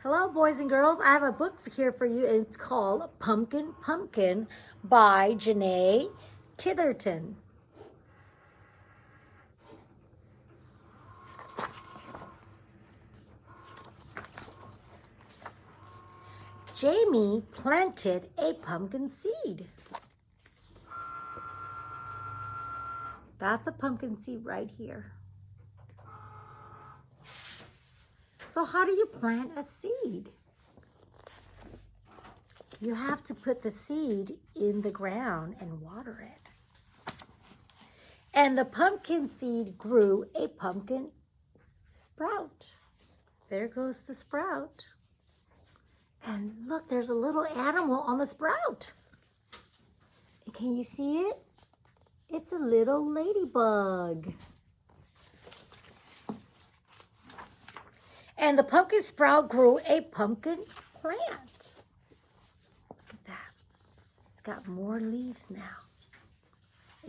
Hello, boys and girls. I have a book here for you. It's called Pumpkin Pumpkin by Janae Titherton. Jamie planted a pumpkin seed. That's a pumpkin seed right here. So how do you plant a seed? You have to put the seed in the ground and water it. And the pumpkin seed grew a pumpkin sprout. There goes the sprout. And look, there's a little animal on the sprout. Can you see it? It's a little ladybug. And the pumpkin sprout grew a pumpkin plant. Look at that. It's got more leaves now.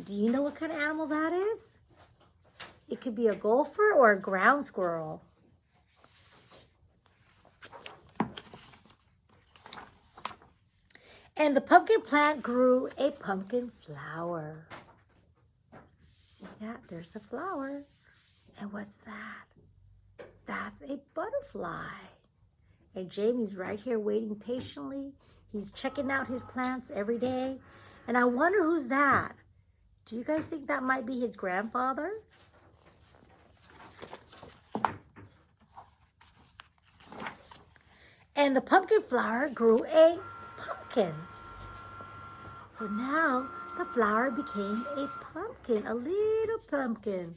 Do you know what kind of animal that is? It could be a gopher or a ground squirrel. And the pumpkin plant grew a pumpkin flower. See that? There's the flower. And what's that? That's a butterfly. And Jamie's right here waiting patiently. He's checking out his plants every day. And I wonder who's that? Do you guys think that might be his grandfather? And the pumpkin flower grew a pumpkin. So now the flower became a pumpkin, a little pumpkin.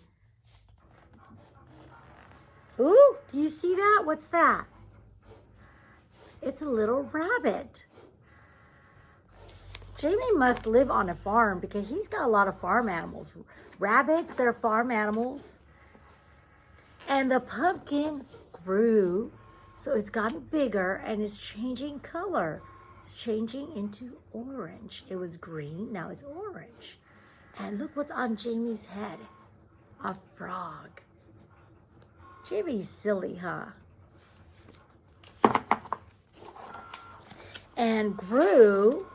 Ooh, do you see that? What's that? It's a little rabbit. Jamie must live on a farm because he's got a lot of farm animals. Rabbits, they're farm animals. And the pumpkin grew, so it's gotten bigger and it's changing color. It's changing into orange. It was green, now it's orange. And look what's on Jamie's head. A frog. Jamie's silly, huh? And grew.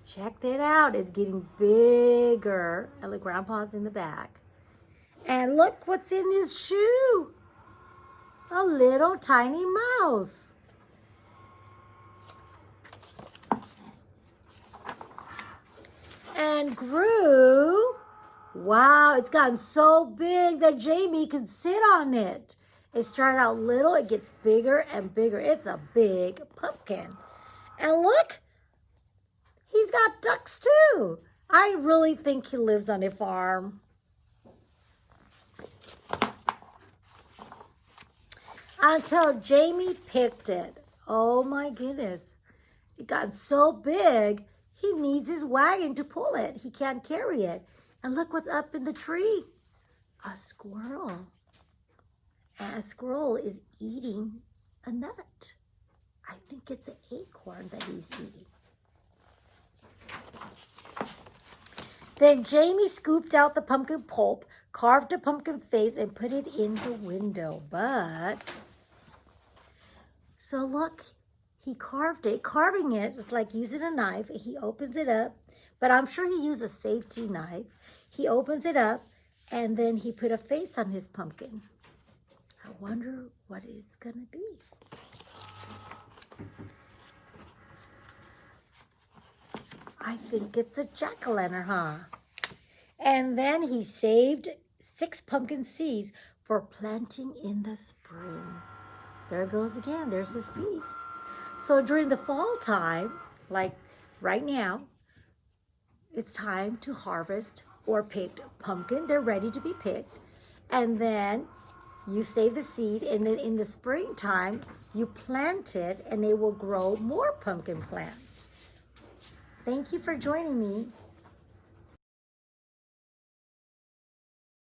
Check that out. It's getting bigger. And look, Grandpa's in the back. And look what's in his shoe. A little tiny mouse. And grew. Wow, it's gotten so big that Jamie can sit on it. It started out little, it gets bigger and bigger. It's a big pumpkin. And look, he's got ducks too. I really think he lives on a farm. Until Jamie picked it. Oh my goodness. It got so big, he needs his wagon to pull it. He can't carry it. And look what's up in the tree. A squirrel. And a squirrel is eating a nut. I think it's an acorn that he's eating. Then Jamie scooped out the pumpkin pulp, carved a pumpkin face, and put it in the window. So look, he carved it. Carving it is like using a knife. He opens it up, but I'm sure he used a safety knife. He opens it up, and then he put a face on his pumpkin. I wonder what it's going to be. I think it's a jack-o'-lantern, huh? And then he saved 6 pumpkin seeds for planting in the spring. There it goes again. There's the seeds. So during the fall time, like right now, it's time to harvest or pick pumpkin. They're ready to be picked. And then you save the seed, and then in the springtime, you plant it, and they will grow more pumpkin plants. Thank you for joining me.